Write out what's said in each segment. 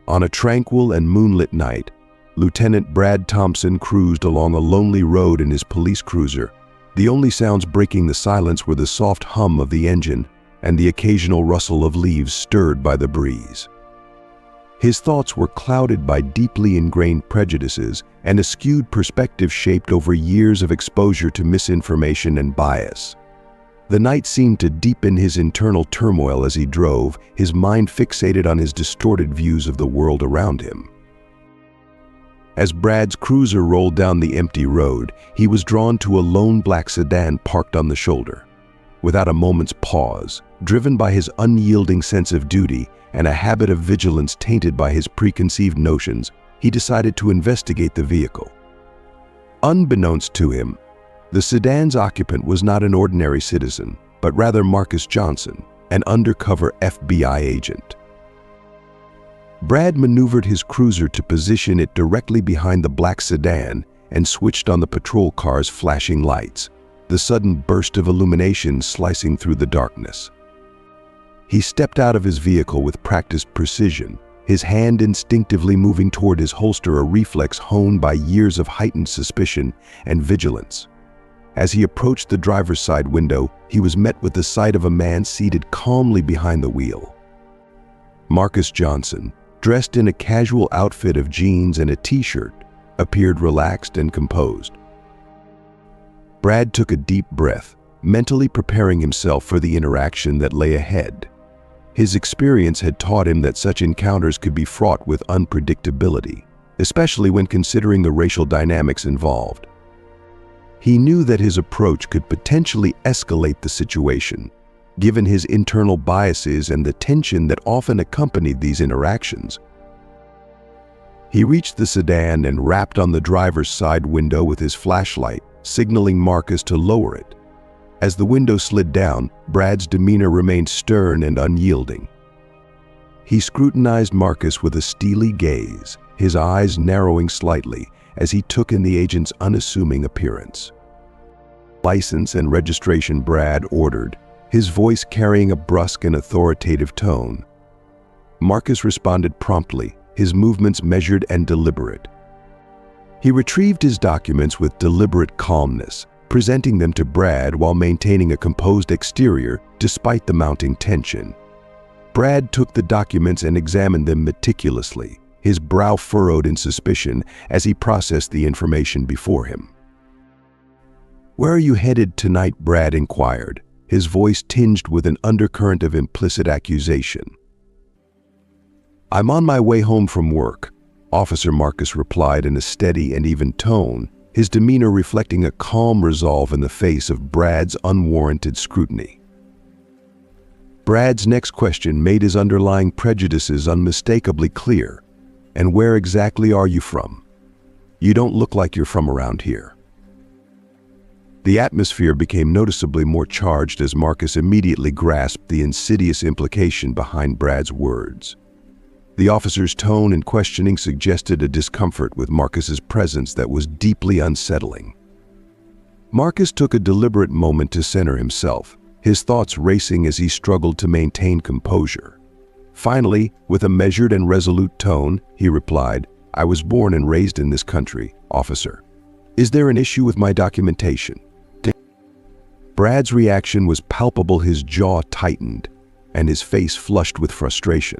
On a tranquil and moonlit night, Lieutenant Brad Thompson cruised along a lonely road in his police cruiser. The only sounds breaking the silence were the soft hum of the engine and the occasional rustle of leaves stirred by the breeze. His thoughts were clouded by deeply ingrained prejudices and a skewed perspective shaped over years of exposure to misinformation and bias. The night seemed to deepen his internal turmoil as he drove, his mind fixated on his distorted views of the world around him. As Brad's cruiser rolled down the empty road, he was drawn to a lone black sedan parked on the shoulder. Without a moment's pause, driven by his unyielding sense of duty and a habit of vigilance tainted by his preconceived notions, he decided to investigate the vehicle. Unbeknownst to him, the sedan's occupant was not an ordinary citizen, but rather Marcus Johnson, an undercover FBI agent. Brad maneuvered his cruiser to position it directly behind the black sedan and switched on the patrol car's flashing lights, the sudden burst of illumination slicing through the darkness. He stepped out of his vehicle with practiced precision, his hand instinctively moving toward his holster, a reflex honed by years of heightened suspicion and vigilance. As he approached the driver's side window, he was met with the sight of a man seated calmly behind the wheel. Marcus Johnson, dressed in a casual outfit of jeans and a t-shirt, appeared relaxed and composed. Brad took a deep breath, mentally preparing himself for the interaction that lay ahead. His experience had taught him that such encounters could be fraught with unpredictability, especially when considering the racial dynamics involved. He knew that his approach could potentially escalate the situation, given his internal biases and the tension that often accompanied these interactions. He reached the sedan and rapped on the driver's side window with his flashlight, signaling Marcus to lower it. As the window slid down, Brad's demeanor remained stern and unyielding. He scrutinized Marcus with a steely gaze, his eyes narrowing slightly as he took in the agent's unassuming appearance. "License and registration," Brad ordered, his voice carrying a brusque and authoritative tone. Marcus responded promptly, his movements measured and deliberate. He retrieved his documents with deliberate calmness, presenting them to Brad while maintaining a composed exterior despite the mounting tension. Brad took the documents and examined them meticulously, his brow furrowed in suspicion as he processed the information before him. "Where are you headed tonight?" Brad inquired, his voice tinged with an undercurrent of implicit accusation. "I'm on my way home from work," Officer Marcus replied in a steady and even tone, his demeanor reflecting a calm resolve in the face of Brad's unwarranted scrutiny. Brad's next question made his underlying prejudices unmistakably clear. "And where exactly are you from? You don't look like you're from around here." The atmosphere became noticeably more charged as Marcus immediately grasped the insidious implication behind Brad's words. The officer's tone and questioning suggested a discomfort with Marcus's presence that was deeply unsettling. Marcus took a deliberate moment to center himself, his thoughts racing as he struggled to maintain composure. Finally, with a measured and resolute tone, he replied, "I was born and raised in this country, officer. Is there an issue with my documentation?" Brad's reaction was palpable, his jaw tightened, and his face flushed with frustration.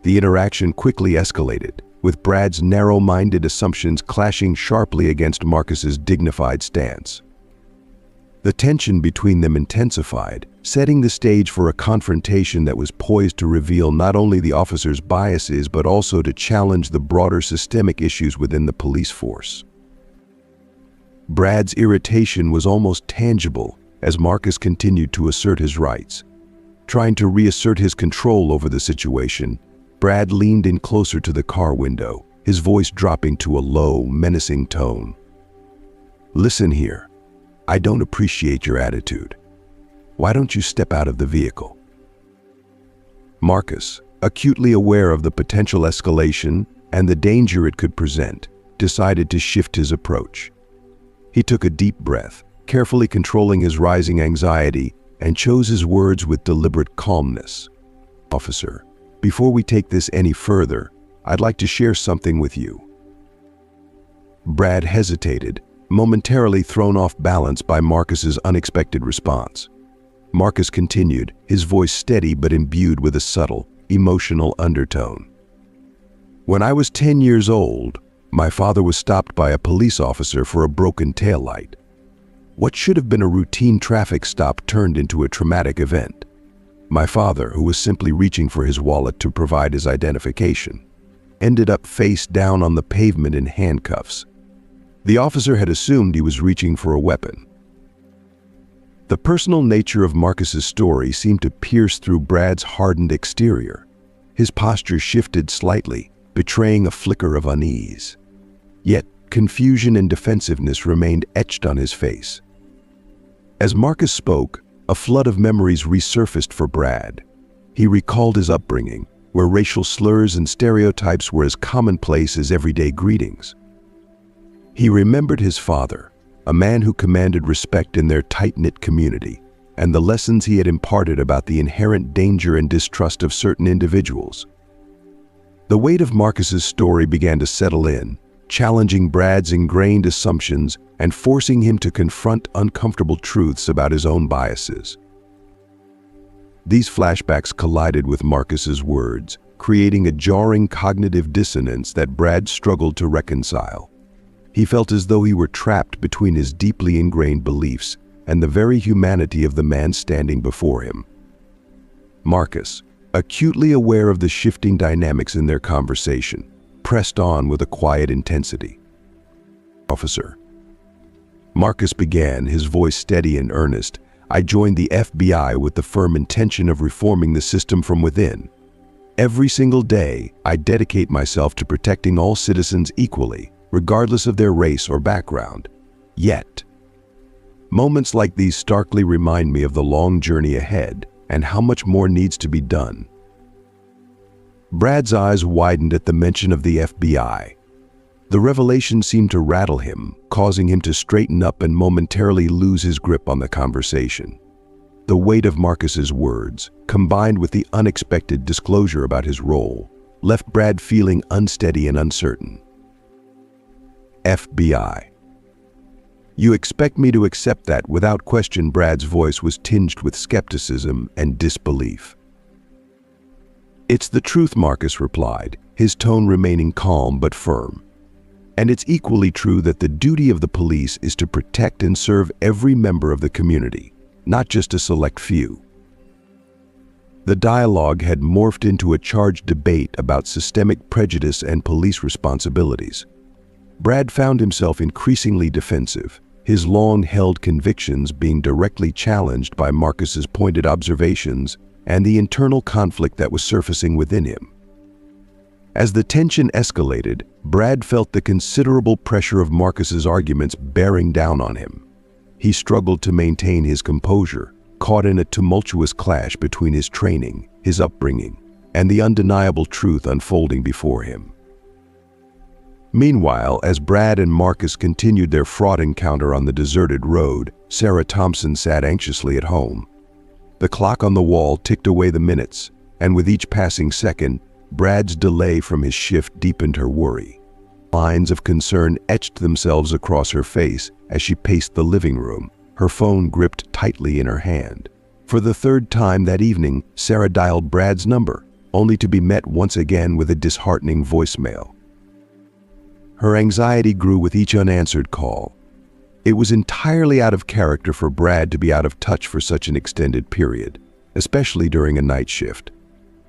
The interaction quickly escalated, with Brad's narrow-minded assumptions clashing sharply against Marcus's dignified stance. The tension between them intensified, setting the stage for a confrontation that was poised to reveal not only the officer's biases but also to challenge the broader systemic issues within the police force. Brad's irritation was almost tangible as Marcus continued to assert his rights. Trying to reassert his control over the situation, Brad leaned in closer to the car window, his voice dropping to a low, menacing tone. "Listen here. I don't appreciate your attitude. Why don't you step out of the vehicle?" Marcus, acutely aware of the potential escalation and the danger it could present, decided to shift his approach. He took a deep breath, carefully controlling his rising anxiety, and chose his words with deliberate calmness. "Officer, before we take this any further, I'd like to share something with you." Brad hesitated, momentarily thrown off balance by Marcus's unexpected response. Marcus continued, his voice steady but imbued with a subtle, emotional undertone. "When I was 10 years old, my father was stopped by a police officer for a broken taillight. What should have been a routine traffic stop turned into a traumatic event. My father, who was simply reaching for his wallet to provide his identification, ended up face down on the pavement in handcuffs. The officer had assumed he was reaching for a weapon." The personal nature of Marcus's story seemed to pierce through Brad's hardened exterior. His posture shifted slightly, betraying a flicker of unease. Yet, confusion and defensiveness remained etched on his face. As Marcus spoke, a flood of memories resurfaced for Brad. He recalled his upbringing, where racial slurs and stereotypes were as commonplace as everyday greetings. He remembered his father, a man who commanded respect in their tight-knit community, and the lessons he had imparted about the inherent danger and distrust of certain individuals. The weight of Marcus's story began to settle in, challenging Brad's ingrained assumptions and forcing him to confront uncomfortable truths about his own biases. These flashbacks collided with Marcus's words, creating a jarring cognitive dissonance that Brad struggled to reconcile. He felt as though he were trapped between his deeply ingrained beliefs and the very humanity of the man standing before him. Marcus, acutely aware of the shifting dynamics in their conversation, pressed on with a quiet intensity. "Officer," Marcus began, his voice steady and earnest, "I joined the FBI with the firm intention of reforming the system from within. Every single day, I dedicate myself to protecting all citizens equally, regardless of their race or background. Yet, moments like these starkly remind me of the long journey ahead and how much more needs to be done." Brad's eyes widened at the mention of the FBI. The revelation seemed to rattle him, causing him to straighten up and momentarily lose his grip on the conversation. The weight of Marcus's words, combined with the unexpected disclosure about his role, left Brad feeling unsteady and uncertain. "FBI. You expect me to accept that without question?" Brad's voice was tinged with skepticism and disbelief. "It's the truth," Marcus replied, his tone remaining calm but firm. "And it's equally true that the duty of the police is to protect and serve every member of the community, not just a select few." The dialogue had morphed into a charged debate about systemic prejudice and police responsibilities. Brad found himself increasingly defensive, his long-held convictions being directly challenged by Marcus's pointed observations and the internal conflict that was surfacing within him. As the tension escalated, Brad felt the considerable pressure of Marcus's arguments bearing down on him. He struggled to maintain his composure, caught in a tumultuous clash between his training, his upbringing, and the undeniable truth unfolding before him. Meanwhile, as Brad and Marcus continued their fraught encounter on the deserted road, Sarah Thompson sat anxiously at home. The clock on the wall ticked away the minutes, and with each passing second, Brad's delay from his shift deepened her worry. Lines of concern etched themselves across her face as she paced the living room, her phone gripped tightly in her hand. For the third time that evening, Sarah dialed Brad's number, only to be met once again with a disheartening voicemail. Her anxiety grew with each unanswered call. It was entirely out of character for Brad to be out of touch for such an extended period, especially during a night shift.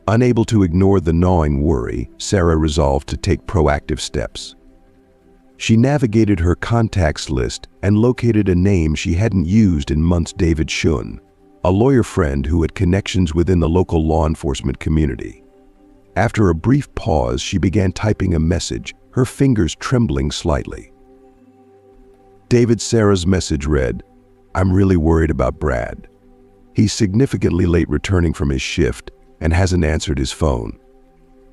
Unable to ignore the gnawing worry, Sarah resolved to take proactive steps. She navigated her contacts list and located a name she hadn't used in months: David Shun, a lawyer friend who had connections within the local law enforcement community. After a brief pause, she began typing a message, her fingers trembling slightly. Sarah's message read, "I'm really worried about Brad. He's significantly late returning from his shift and hasn't answered his phone.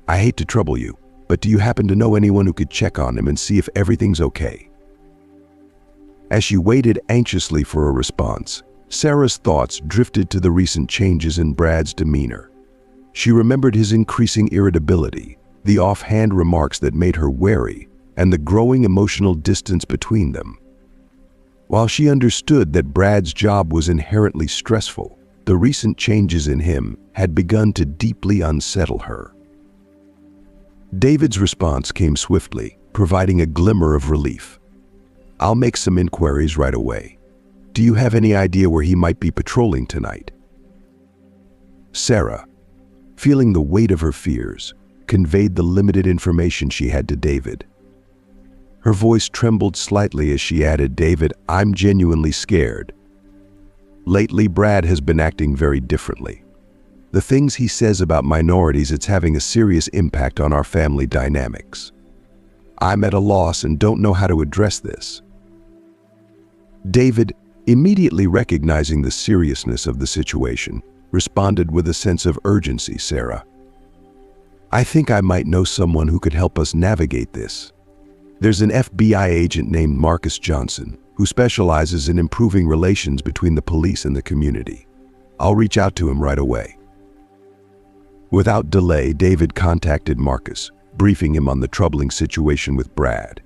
I hate to trouble you, but do you happen to know anyone who could check on him and see if everything's okay?" As she waited anxiously for a response, Sarah's thoughts drifted to the recent changes in Brad's demeanor. She remembered his increasing irritability, the offhand remarks that made her wary, and the growing emotional distance between them. While she understood that Brad's job was inherently stressful, the recent changes in him had begun to deeply unsettle her. David's response came swiftly, providing a glimmer of relief. "I'll make some inquiries right away. Do you have any idea where he might be patrolling tonight?" Sarah, feeling the weight of her fears, conveyed the limited information she had to David. Her voice trembled slightly as she added, "David, I'm genuinely scared. Lately, Brad has been acting very differently. The things he says about minorities, it's having a serious impact on our family dynamics. I'm at a loss and don't know how to address this." David, immediately recognizing the seriousness of the situation, responded with a sense of urgency. "Sarah, I think I might know someone who could help us navigate this. There's an FBI agent named Marcus Johnson who specializes in improving relations between the police and the community. I'll reach out to him right away." Without delay, David contacted Marcus, briefing him on the troubling situation with Brad.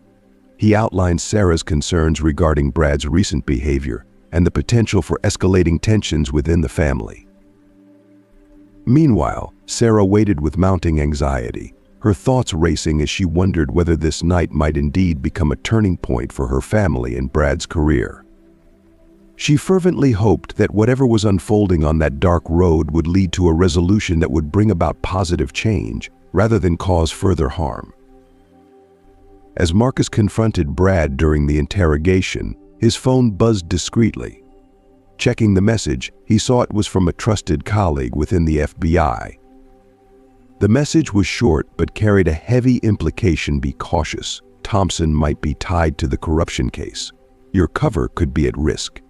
He outlined Sarah's concerns regarding Brad's recent behavior and the potential for escalating tensions within the family. Meanwhile, Sarah waited with mounting anxiety, her thoughts racing as she wondered whether this night might indeed become a turning point for her family and Brad's career. She fervently hoped that whatever was unfolding on that dark road would lead to a resolution that would bring about positive change rather than cause further harm. As Marcus confronted Brad during the interrogation, his phone buzzed discreetly. Checking the message, he saw it was from a trusted colleague within the FBI. The message was short but carried a heavy implication: "Be cautious. Thompson might be tied to the corruption case. Your cover could be at risk."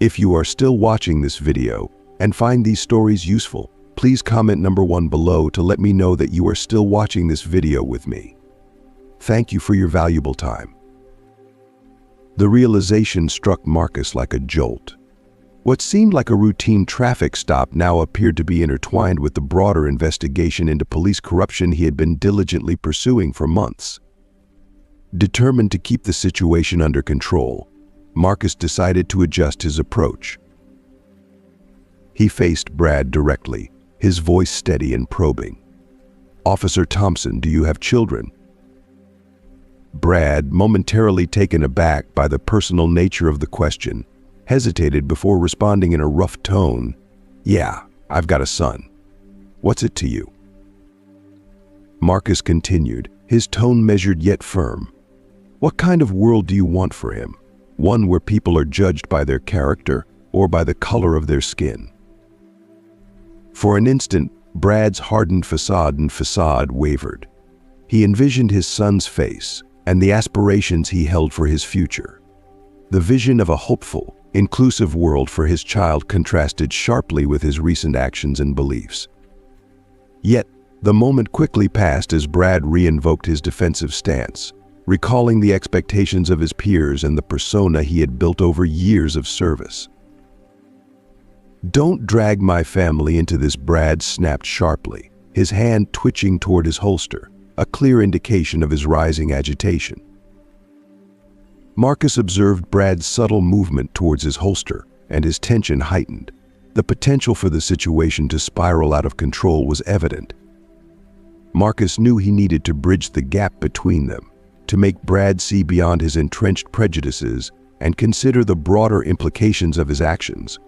If you are still watching this video and find these stories useful, please comment number 1 below to let me know that you are still watching this video with me. Thank you for your valuable time. The realization struck Marcus like a jolt. What seemed like a routine traffic stop now appeared to be intertwined with the broader investigation into police corruption he had been diligently pursuing for months. Determined to keep the situation under control, Marcus decided to adjust his approach. He faced Brad directly, his voice steady and probing. "Officer Thompson, do you have children?" Brad, momentarily taken aback by the personal nature of the question, hesitated before responding in a rough tone. "Yeah, I've got a son. What's it to you?" Marcus continued, his tone measured yet firm. "What kind of world do you want for him? One where people are judged by their character or by the color of their skin?" For an instant, Brad's hardened facade wavered. He envisioned his son's face and the aspirations he held for his future. The vision of a hopeful, inclusive world for his child contrasted sharply with his recent actions and beliefs. Yet, the moment quickly passed as Brad re-invoked his defensive stance, recalling the expectations of his peers and the persona he had built over years of service. "Don't drag my family into this," Brad snapped sharply, his hand twitching toward his holster, a clear indication of his rising agitation. Marcus observed Brad's subtle movement towards his holster, and his tension heightened. The potential for the situation to spiral out of control was evident. Marcus knew he needed to bridge the gap between them, to make Brad see beyond his entrenched prejudices and consider the broader implications of his actions.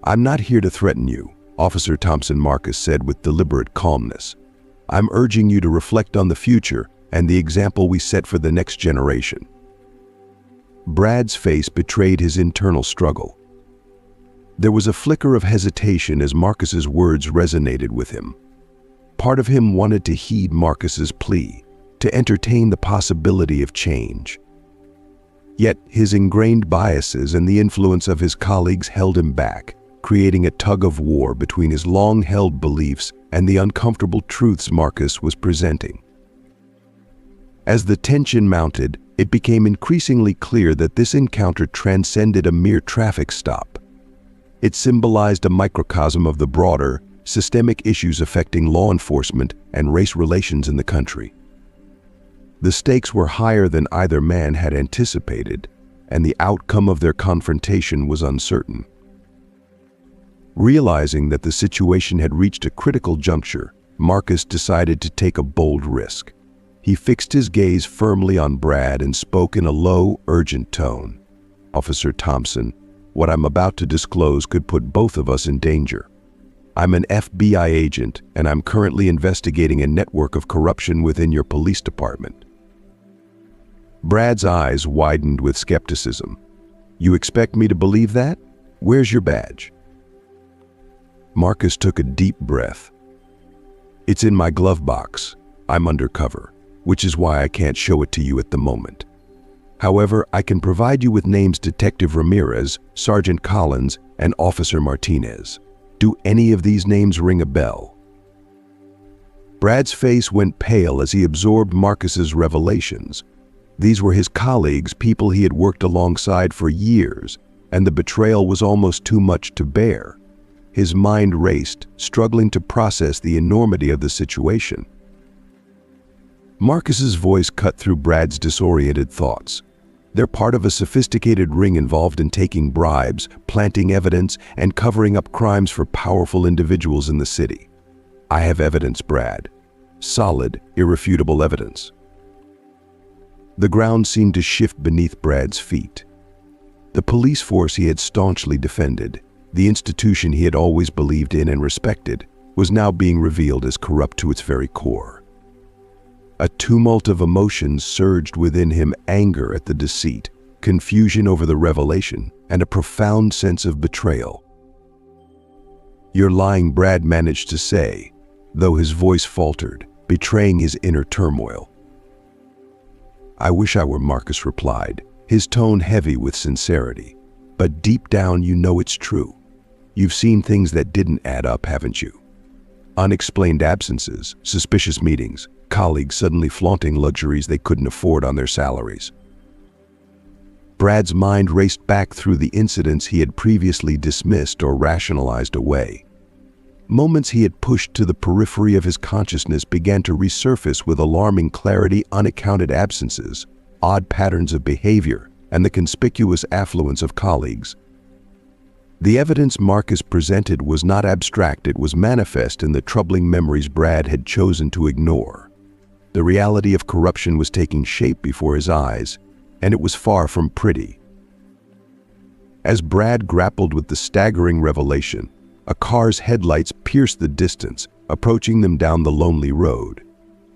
"I'm not here to threaten you," Officer Thompson, Marcus said with deliberate calmness. "I'm urging you to reflect on the future and the example we set for the next generation." Brad's face betrayed his internal struggle. There was a flicker of hesitation as Marcus's words resonated with him. Part of him wanted to heed Marcus's plea, to entertain the possibility of change. Yet his ingrained biases and the influence of his colleagues held him back, creating a tug-of-war between his long-held beliefs and the uncomfortable truths Marcus was presenting. As the tension mounted, it became increasingly clear that this encounter transcended a mere traffic stop. It symbolized a microcosm of the broader, systemic issues affecting law enforcement and race relations in the country. The stakes were higher than either man had anticipated, and the outcome of their confrontation was uncertain. Realizing that the situation had reached a critical juncture, Marcus decided to take a bold risk. He fixed his gaze firmly on Brad and spoke in a low, urgent tone. "Officer Thompson, what I'm about to disclose could put both of us in danger. I'm an FBI agent, and I'm currently investigating a network of corruption within your police department." Brad's eyes widened with skepticism. "You expect me to believe that? Where's your badge?" Marcus took a deep breath. "It's in my glove box. I'm undercover, which is why I can't show it to you at the moment. However, I can provide you with names Detective Ramirez, Sergeant Collins, and Officer Martinez. Do any of these names ring a bell?" Brad's face went pale as he absorbed Marcus's revelations. These were his colleagues, people he had worked alongside for years, and the betrayal was almost too much to bear. His mind raced, struggling to process the enormity of the situation. Marcus's voice cut through Brad's disoriented thoughts. "They're part of a sophisticated ring involved in taking bribes, planting evidence, and covering up crimes for powerful individuals in the city. I have evidence, Brad. Solid, irrefutable evidence." The ground seemed to shift beneath Brad's feet. The police force he had staunchly defended, the institution he had always believed in and respected, was now being revealed as corrupt to its very core. A tumult of emotions surged within him: anger at the deceit, confusion over the revelation, and a profound sense of betrayal. "You're lying," Brad managed to say, though his voice faltered, betraying his inner turmoil. "I wish I were," Marcus replied, his tone heavy with sincerity. "But deep down you know it's true. You've seen things that didn't add up, haven't you? Unexplained absences, suspicious meetings, colleagues suddenly flaunting luxuries they couldn't afford on their salaries." Brad's mind raced back through the incidents he had previously dismissed or rationalized away. Moments he had pushed to the periphery of his consciousness began to resurface with alarming clarity: unaccounted absences, odd patterns of behavior, and the conspicuous affluence of colleagues. The evidence Marcus presented was not abstract, it was manifest in the troubling memories Brad had chosen to ignore. The reality of corruption was taking shape before his eyes, and it was far from pretty. As Brad grappled with the staggering revelation, a car's headlights pierced the distance, approaching them down the lonely road.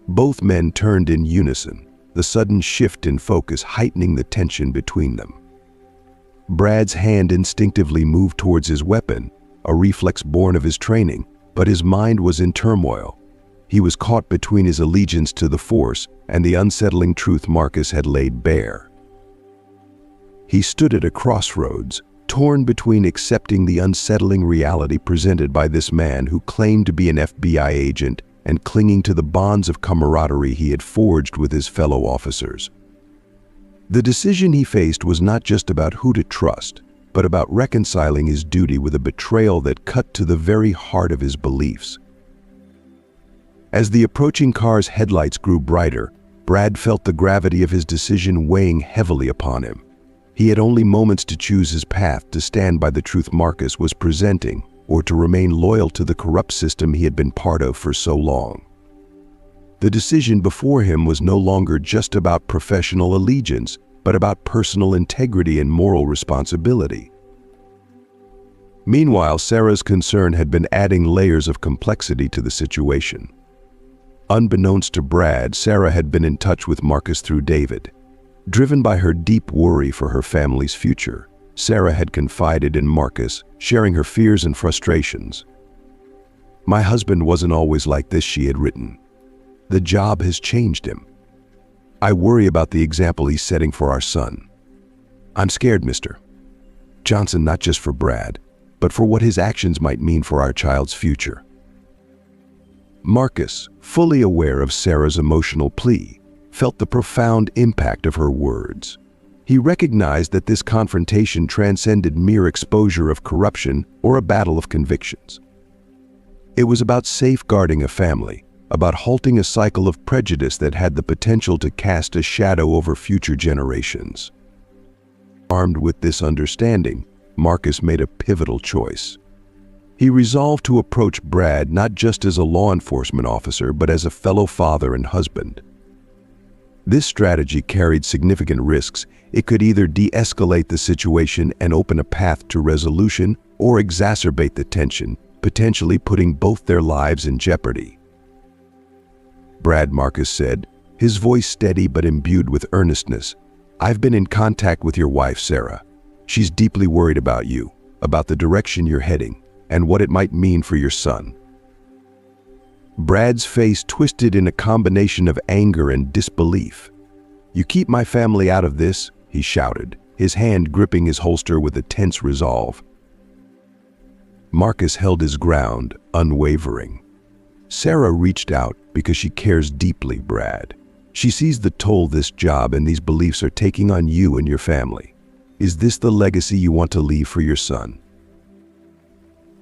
Both men turned in unison, the sudden shift in focus heightening the tension between them. Brad's hand instinctively moved towards his weapon, a reflex born of his training, but his mind was in turmoil. He was caught between his allegiance to the force and the unsettling truth Marcus had laid bare. He stood at a crossroads, torn between accepting the unsettling reality presented by this man who claimed to be an FBI agent and clinging to the bonds of camaraderie he had forged with his fellow officers. The decision he faced was not just about who to trust, but about reconciling his duty with a betrayal that cut to the very heart of his beliefs. As the approaching car's headlights grew brighter, Brad felt the gravity of his decision weighing heavily upon him. He had only moments to choose his path: to stand by the truth Marcus was presenting, or to remain loyal to the corrupt system he had been part of for so long. The decision before him was no longer just about professional allegiance, but about personal integrity and moral responsibility. Meanwhile, Sarah's concern had been adding layers of complexity to the situation. Unbeknownst to Brad, Sarah had been in touch with Marcus through David. Driven by her deep worry for her family's future, Sarah had confided in Marcus, sharing her fears and frustrations. "My husband wasn't always like this," she had written. "The job has changed him. I worry about the example he's setting for our son. I'm scared, Mr. Johnson, not just for Brad, but for what his actions might mean for our child's future." Marcus, fully aware of Sarah's emotional plea, felt the profound impact of her words. He recognized that this confrontation transcended mere exposure of corruption or a battle of convictions. It was about safeguarding a family, about halting a cycle of prejudice that had the potential to cast a shadow over future generations. Armed with this understanding, Marcus made a pivotal choice. He resolved to approach Brad not just as a law enforcement officer, but as a fellow father and husband. This strategy carried significant risks. It could either de-escalate the situation and open a path to resolution, or exacerbate the tension, potentially putting both their lives in jeopardy. Brad, Marcus said, his voice steady but imbued with earnestness, "I've been in contact with your wife, Sarah. She's deeply worried about you, about the direction you're heading, and what it might mean for your son." Brad's face twisted in a combination of anger and disbelief. "You keep my family out of this," he shouted, his hand gripping his holster with a tense resolve. Marcus held his ground, unwavering. "Sarah reached out because she cares deeply, Brad. She sees the toll this job and these beliefs are taking on you and your family. Is this the legacy you want to leave for your son?"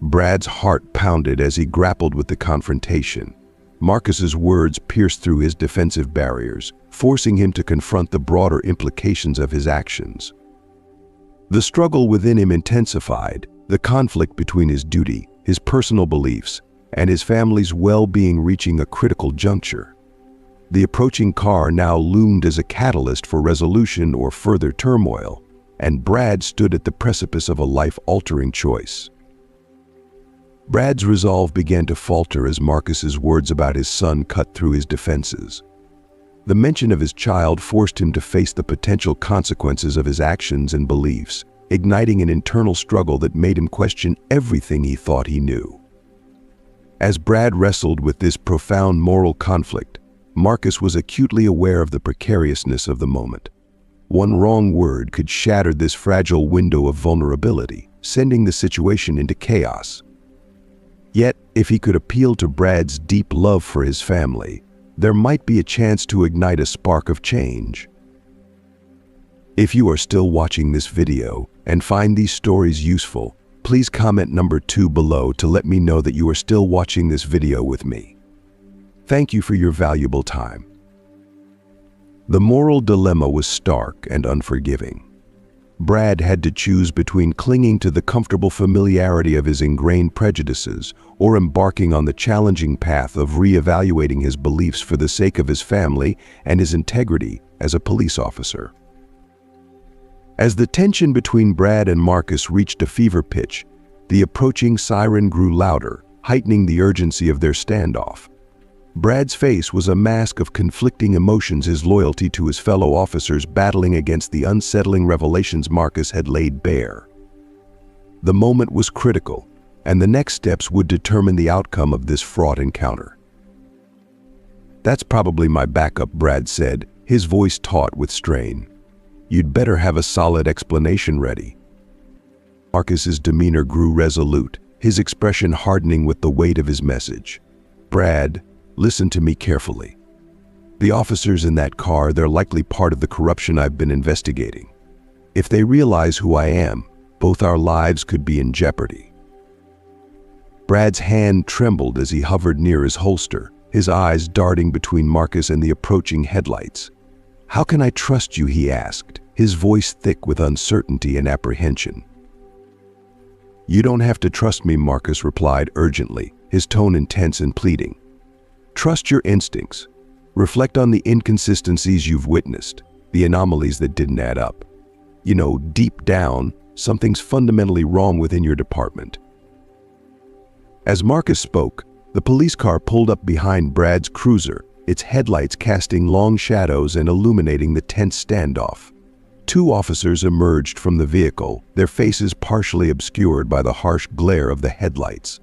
Brad's heart pounded as he grappled with the confrontation. Marcus's words pierced through his defensive barriers, forcing him to confront the broader implications of his actions. The struggle within him intensified, the conflict between his duty, his personal beliefs, and his family's well-being reaching a critical juncture. The approaching car now loomed as a catalyst for resolution or further turmoil, and Brad stood at the precipice of a life-altering choice. Brad's resolve began to falter as Marcus's words about his son cut through his defenses. The mention of his child forced him to face the potential consequences of his actions and beliefs, igniting an internal struggle that made him question everything he thought he knew. As Brad wrestled with this profound moral conflict, Marcus was acutely aware of the precariousness of the moment. One wrong word could shatter this fragile window of vulnerability, sending the situation into chaos. Yet, if he could appeal to Brad's deep love for his family, there might be a chance to ignite a spark of change. If you are still watching this video and find these stories useful, please comment number 2 below to let me know that you are still watching this video with me. Thank you for your valuable time. The moral dilemma was stark and unforgiving. Brad had to choose between clinging to the comfortable familiarity of his ingrained prejudices or embarking on the challenging path of reevaluating his beliefs for the sake of his family and his integrity as a police officer. As the tension between Brad and Marcus reached a fever pitch, the approaching siren grew louder, heightening the urgency of their standoff. Brad's face was a mask of conflicting emotions, his loyalty to his fellow officers battling against the unsettling revelations Marcus had laid bare. The moment was critical, and the next steps would determine the outcome of this fraught encounter. "That's probably my backup," Brad said, his voice taut with strain. "You'd better have a solid explanation ready." Marcus's demeanor grew resolute, his expression hardening with the weight of his message. "Brad, listen to me carefully. The officers in that car, they're likely part of the corruption I've been investigating. If they realize who I am, both our lives could be in jeopardy." Brad's hand trembled as he hovered near his holster, his eyes darting between Marcus and the approaching headlights. "How can I trust you?" he asked, his voice thick with uncertainty and apprehension. "You don't have to trust me," Marcus replied urgently, his tone intense and pleading. "Trust your instincts. Reflect on the inconsistencies you've witnessed, the anomalies that didn't add up. You know, deep down, something's fundamentally wrong within your department." As Marcus spoke, the police car pulled up behind Brad's cruiser, its headlights casting long shadows and illuminating the tense standoff. 2 officers emerged from the vehicle, their faces partially obscured by the harsh glare of the headlights.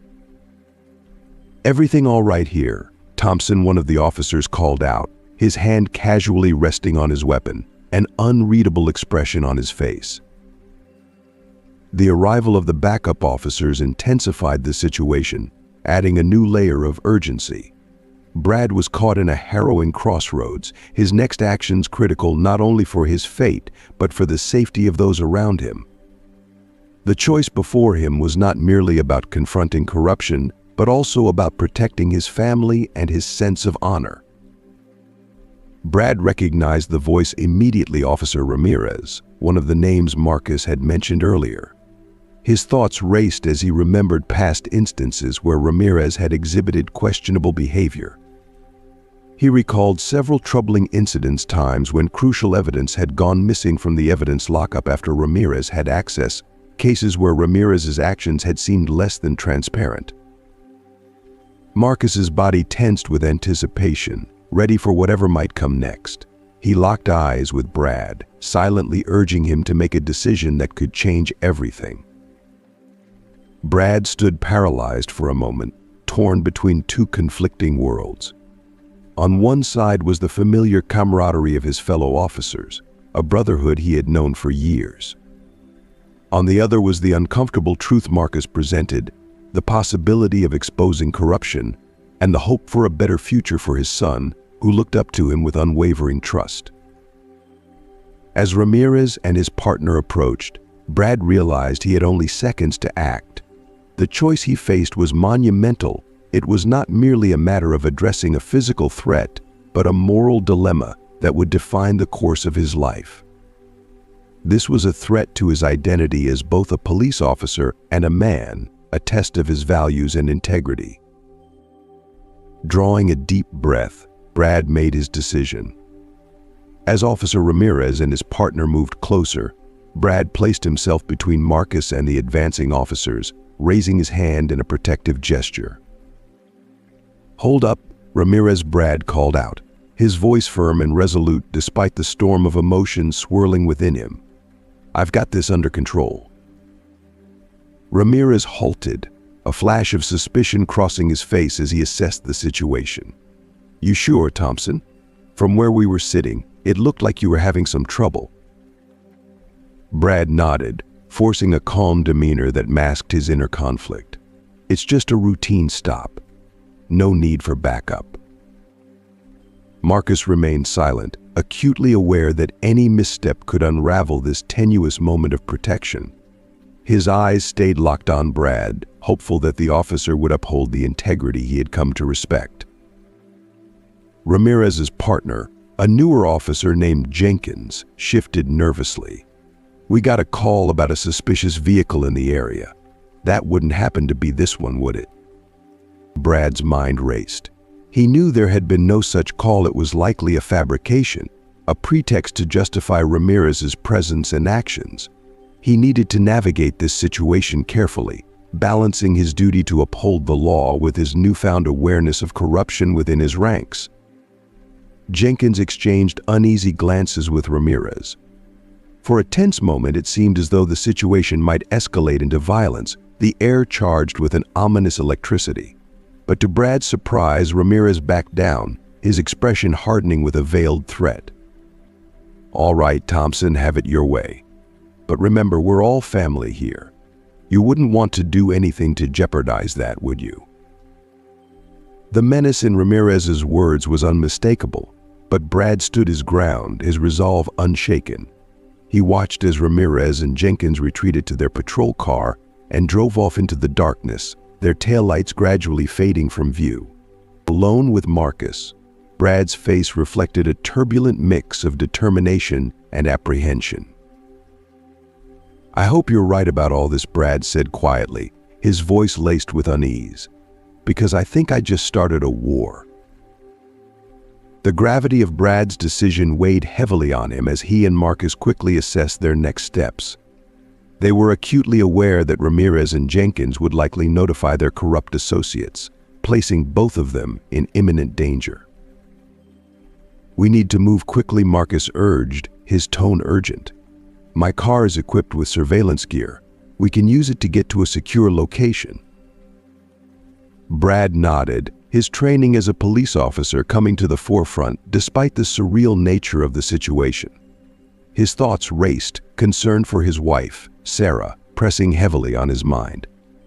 "Everything all right here?" Thompson, one of the officers, called out, his hand casually resting on his weapon, an unreadable expression on his face. The arrival of the backup officers intensified the situation, adding a new layer of urgency. Brad was caught in a harrowing crossroads, his next actions critical not only for his fate, but for the safety of those around him. The choice before him was not merely about confronting corruption, but also about protecting his family and his sense of honor. Brad recognized the voice immediately, Officer Ramirez, one of the names Marcus had mentioned earlier. His thoughts raced as he remembered past instances where Ramirez had exhibited questionable behavior. He recalled several troubling times when crucial evidence had gone missing from the evidence lockup after Ramirez had access, cases where Ramirez's actions had seemed less than transparent. Marcus's body tensed with anticipation, ready for whatever might come next. He locked eyes with Brad, silently urging him to make a decision that could change everything. Brad stood paralyzed for a moment, torn between two conflicting worlds. On one side was the familiar camaraderie of his fellow officers, a brotherhood he had known for years. On the other was the uncomfortable truth Marcus presented, the possibility of exposing corruption, and the hope for a better future for his son, who looked up to him with unwavering trust. As Ramirez and his partner approached, Brad realized he had only seconds to act. The choice he faced was monumental. It was not merely a matter of addressing a physical threat, but a moral dilemma that would define the course of his life. This was a threat to his identity as both a police officer and a man, a test of his values and integrity. Drawing a deep breath, Brad made his decision. As Officer Ramirez and his partner moved closer, Brad placed himself between Marcus and the advancing officers, raising his hand in a protective gesture. "Hold up," Ramirez Brad called out, his voice firm and resolute despite the storm of emotion swirling within him. "I've got this under control." Ramirez halted, a flash of suspicion crossing his face as he assessed the situation. "You sure, Thompson? From where we were sitting, it looked like you were having some trouble." Brad nodded, forcing a calm demeanor that masked his inner conflict. "It's just a routine stop. No need for backup." Marcus remained silent, acutely aware that any misstep could unravel this tenuous moment of protection. His eyes stayed locked on Brad, hopeful that the officer would uphold the integrity he had come to respect. Ramirez's partner, a newer officer named Jenkins, shifted nervously. "We got a call about a suspicious vehicle in the area. That wouldn't happen to be this one, would it?" Brad's mind raced. He knew there had been no such call. It was likely a fabrication, a pretext to justify Ramirez's presence and actions. He needed to navigate this situation carefully, balancing his duty to uphold the law with his newfound awareness of corruption within his ranks. Jenkins exchanged uneasy glances with Ramirez. For a tense moment, it seemed as though the situation might escalate into violence, the air charged with an ominous electricity. But to Brad's surprise, Ramirez backed down, his expression hardening with a veiled threat. "All right, Thompson, have it your way. But remember, we're all family here. You wouldn't want to do anything to jeopardize that, would you?" The menace in Ramirez's words was unmistakable, but Brad stood his ground, his resolve unshaken. He watched as Ramirez and Jenkins retreated to their patrol car and drove off into the darkness, their taillights gradually fading from view. Alone with Marcus, Brad's face reflected a turbulent mix of determination and apprehension. "I hope you're right about all this," Brad said quietly, his voice laced with unease, "because I think I just started a war." The gravity of Brad's decision weighed heavily on him as he and Marcus quickly assessed their next steps. They were acutely aware that Ramirez and Jenkins would likely notify their corrupt associates, placing both of them in imminent danger. "We need to move quickly," Marcus urged, his tone urgent. "My car is equipped with surveillance gear. We can use it to get to a secure location." Brad nodded, his training as a police officer coming to the forefront despite the surreal nature of the situation. His thoughts raced, concern for his wife, Sarah, pressing heavily on his mind.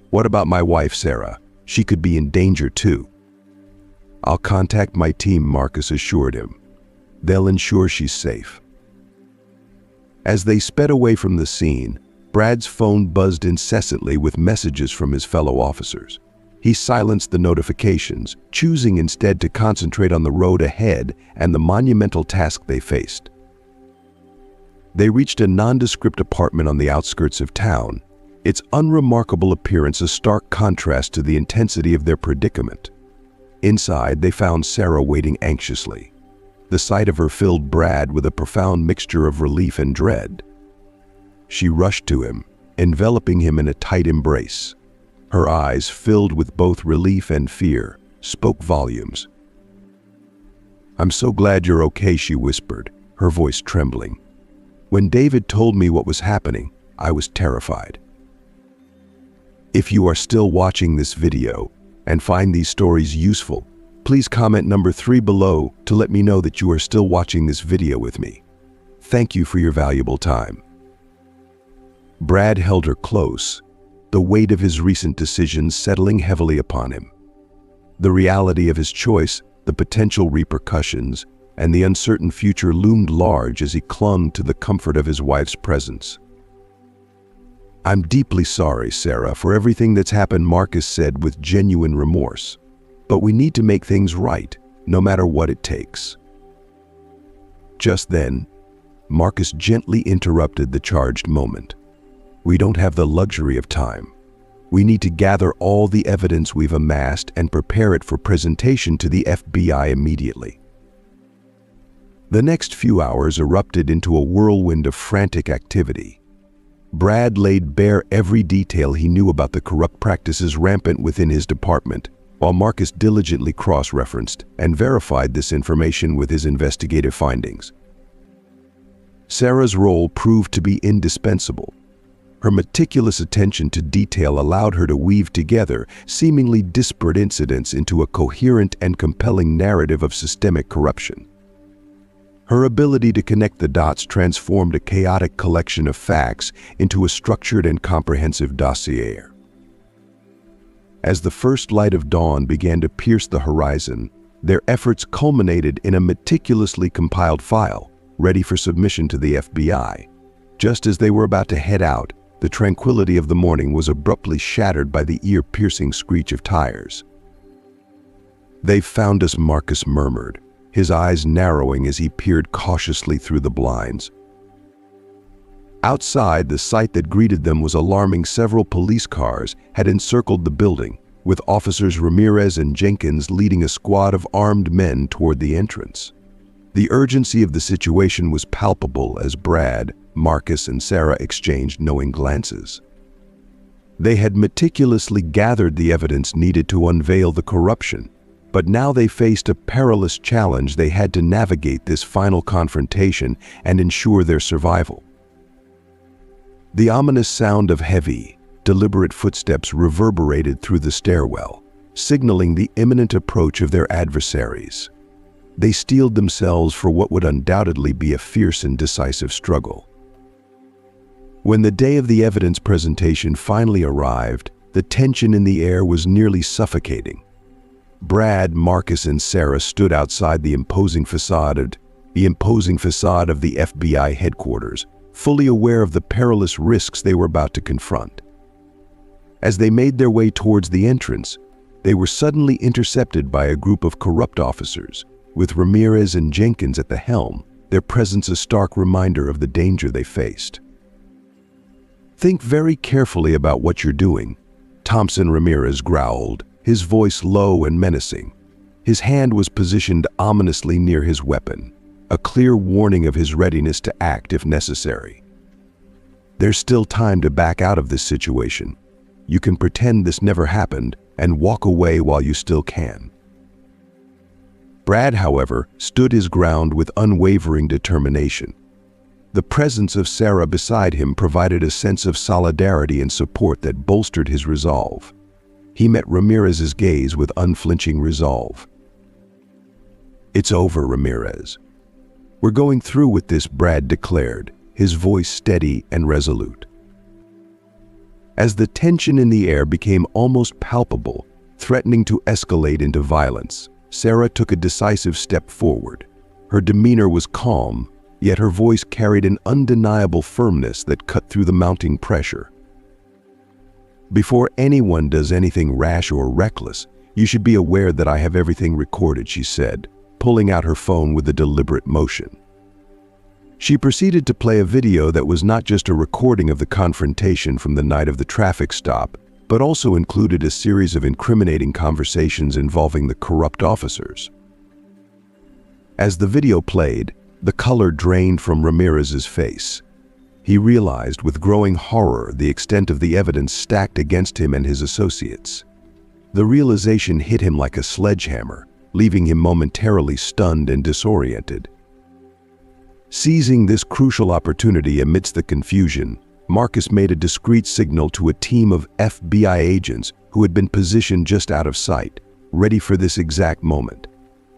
"What about my wife, Sarah? She could be in danger too." "I'll contact my team," Marcus assured him. "They'll ensure she's safe." As they sped away from the scene, Brad's phone buzzed incessantly with messages from his fellow officers. He silenced the notifications, choosing instead to concentrate on the road ahead and the monumental task they faced. They reached a nondescript apartment on the outskirts of town, its unremarkable appearance a stark contrast to the intensity of their predicament. Inside, they found Sarah waiting anxiously. The sight of her filled Brad with a profound mixture of relief and dread. She rushed to him, enveloping him in a tight embrace. Her eyes, filled with both relief and fear, spoke volumes. "I'm so glad you're okay," she whispered, her voice trembling. "When David told me what was happening, I was terrified." If you are still watching this video and find these stories useful, please comment number 3 below to let me know that you are still watching this video with me. Thank you for your valuable time. Brad held her close, the weight of his recent decisions settling heavily upon him. The reality of his choice, the potential repercussions, and the uncertain future loomed large as he clung to the comfort of his wife's presence. "I'm deeply sorry, Sarah, for everything that's happened," Marcus said with genuine remorse. "But we need to make things right, no matter what it takes." Just then, Marcus gently interrupted the charged moment. "We don't have the luxury of time. We need to gather all the evidence we've amassed and prepare it for presentation to the FBI immediately." The next few hours erupted into a whirlwind of frantic activity. Brad laid bare every detail he knew about the corrupt practices rampant within his department, while Marcus diligently cross-referenced and verified this information with his investigative findings. Sarah's role proved to be indispensable. Her meticulous attention to detail allowed her to weave together seemingly disparate incidents into a coherent and compelling narrative of systemic corruption. Her ability to connect the dots transformed a chaotic collection of facts into a structured and comprehensive dossier. As the first light of dawn began to pierce the horizon, their efforts culminated in a meticulously compiled file, ready for submission to the FBI. Just as they were about to head out, the tranquility of the morning was abruptly shattered by the ear-piercing screech of tires. "They've found us," Marcus murmured, his eyes narrowing as he peered cautiously through the blinds. Outside, the sight that greeted them was alarming. Several police cars had encircled the building, with officers Ramirez and Jenkins leading a squad of armed men toward the entrance. The urgency of the situation was palpable as Brad, Marcus, and Sarah exchanged knowing glances. They had meticulously gathered the evidence needed to unveil the corruption, but now they faced a perilous challenge. They had to navigate this final confrontation and ensure their survival. The ominous sound of heavy, deliberate footsteps reverberated through the stairwell, signaling the imminent approach of their adversaries. They steeled themselves for what would undoubtedly be a fierce and decisive struggle. When the day of the evidence presentation finally arrived, the tension in the air was nearly suffocating. Brad, Marcus, and Sarah stood outside the imposing facade of the FBI headquarters, fully aware of the perilous risks they were about to confront. As they made their way towards the entrance, they were suddenly intercepted by a group of corrupt officers, with Ramirez and Jenkins at the helm, their presence a stark reminder of the danger they faced. "Think very carefully about what you're doing," Thompson Ramirez growled, his voice low and menacing. His hand was positioned ominously near his weapon, a clear warning of his readiness to act if necessary. "There's still time to back out of this situation. You can pretend this never happened and walk away while you still can." Brad, however, stood his ground with unwavering determination. The presence of Sarah beside him provided a sense of solidarity and support that bolstered his resolve. He met Ramirez's gaze with unflinching resolve. "It's over, Ramirez. We're going through with this," Brad declared, his voice steady and resolute. As the tension in the air became almost palpable, threatening to escalate into violence, Sarah took a decisive step forward. Her demeanor was calm, yet her voice carried an undeniable firmness that cut through the mounting pressure. "Before anyone does anything rash or reckless, you should be aware that I have everything recorded," she said, pulling out her phone with a deliberate motion. She proceeded to play a video that was not just a recording of the confrontation from the night of the traffic stop, but also included a series of incriminating conversations involving the corrupt officers. As the video played, the color drained from Ramirez's face. He realized with growing horror the extent of the evidence stacked against him and his associates. The realization hit him like a sledgehammer, leaving him momentarily stunned and disoriented. Seizing this crucial opportunity amidst the confusion, Marcus made a discreet signal to a team of FBI agents who had been positioned just out of sight, ready for this exact moment.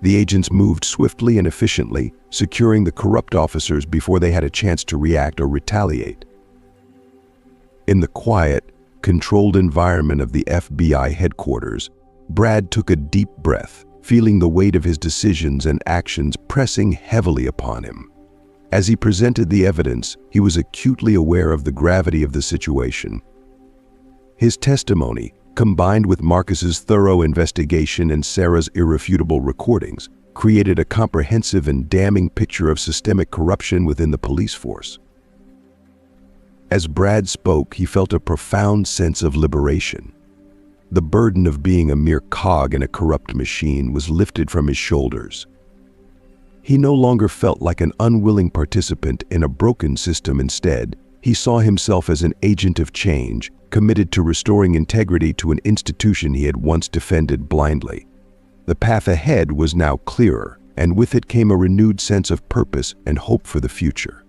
The agents moved swiftly and efficiently, securing the corrupt officers before they had a chance to react or retaliate. In the quiet, controlled environment of the FBI headquarters, Brad took a deep breath, feeling the weight of his decisions and actions pressing heavily upon him. As he presented the evidence, he was acutely aware of the gravity of the situation. His testimony, combined with Marcus's thorough investigation and Sarah's irrefutable recordings, created a comprehensive and damning picture of systemic corruption within the police force. As Brad spoke, he felt a profound sense of liberation. The burden of being a mere cog in a corrupt machine was lifted from his shoulders. He no longer felt like an unwilling participant in a broken system. Instead, he saw himself as an agent of change, committed to restoring integrity to an institution he had once defended blindly. The path ahead was now clearer, and with it came a renewed sense of purpose and hope for the future.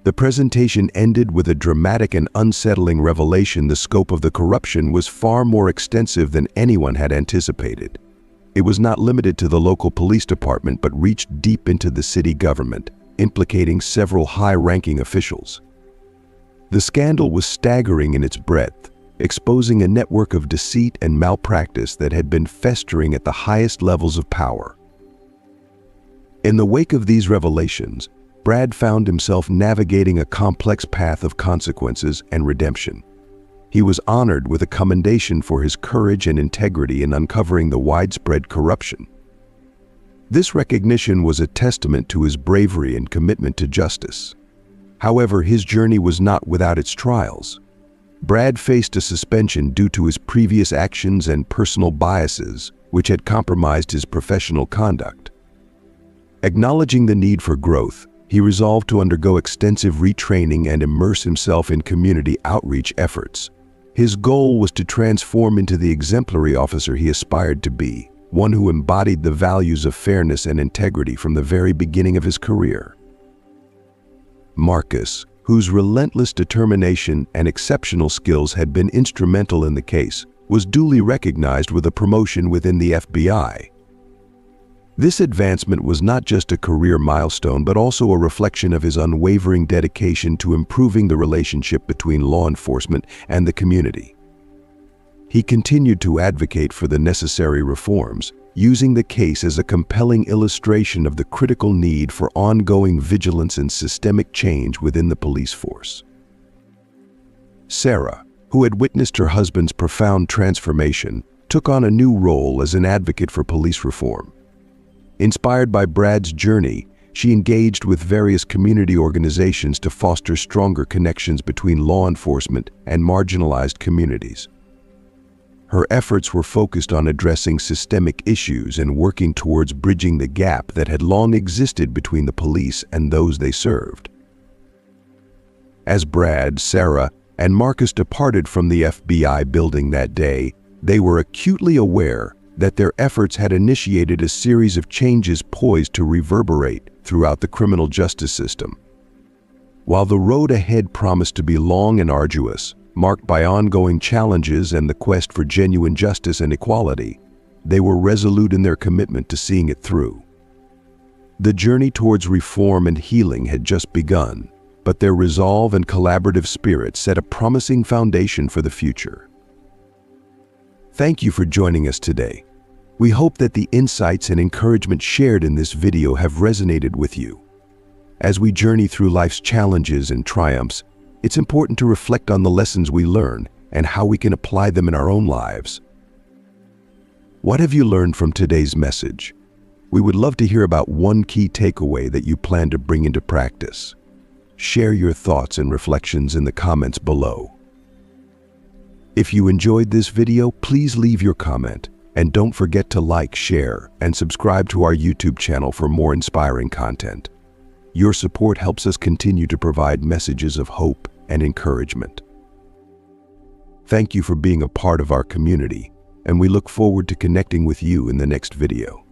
The presentation ended with a dramatic and unsettling revelation. The scope of the corruption was far more extensive than anyone had anticipated. It was not limited to the local police department but reached deep into the city government, implicating several high-ranking officials. The scandal was staggering in its breadth, exposing a network of deceit and malpractice that had been festering at the highest levels of power. In the wake of these revelations, Brad found himself navigating a complex path of consequences and redemption. He was honored with a commendation for his courage and integrity in uncovering the widespread corruption. This recognition was a testament to his bravery and commitment to justice. However, his journey was not without its trials. Brad faced a suspension due to his previous actions and personal biases, which had compromised his professional conduct. Acknowledging the need for growth, he resolved to undergo extensive retraining and immerse himself in community outreach efforts. His goal was to transform into the exemplary officer he aspired to be, one who embodied the values of fairness and integrity from the very beginning of his career. Marcus, whose relentless determination and exceptional skills had been instrumental in the case, was duly recognized with a promotion within the FBI. This advancement was not just a career milestone but also a reflection of his unwavering dedication to improving the relationship between law enforcement and the community. He continued to advocate for the necessary reforms, using the case as a compelling illustration of the critical need for ongoing vigilance and systemic change within the police force. Sarah, who had witnessed her husband's profound transformation, took on a new role as an advocate for police reform. Inspired by Brad's journey, she engaged with various community organizations to foster stronger connections between law enforcement and marginalized communities. Her efforts were focused on addressing systemic issues and working towards bridging the gap that had long existed between the police and those they served. As Brad, Sarah, and Marcus departed from the FBI building that day, they were acutely aware that their efforts had initiated a series of changes poised to reverberate throughout the criminal justice system. While the road ahead promised to be long and arduous, marked by ongoing challenges and the quest for genuine justice and equality, they were resolute in their commitment to seeing it through. The journey towards reform and healing had just begun, but their resolve and collaborative spirit set a promising foundation for the future. Thank you for joining us today. We hope that the insights and encouragement shared in this video have resonated with you. As we journey through life's challenges and triumphs, it's important to reflect on the lessons we learn and how we can apply them in our own lives. What have you learned from today's message? We would love to hear about one key takeaway that you plan to bring into practice. Share your thoughts and reflections in the comments below. If you enjoyed this video, please leave your comment, and don't forget to like, share, and subscribe to our YouTube channel for more inspiring content. Your support helps us continue to provide messages of hope and encouragement. Thank you for being a part of our community, and we look forward to connecting with you in the next video.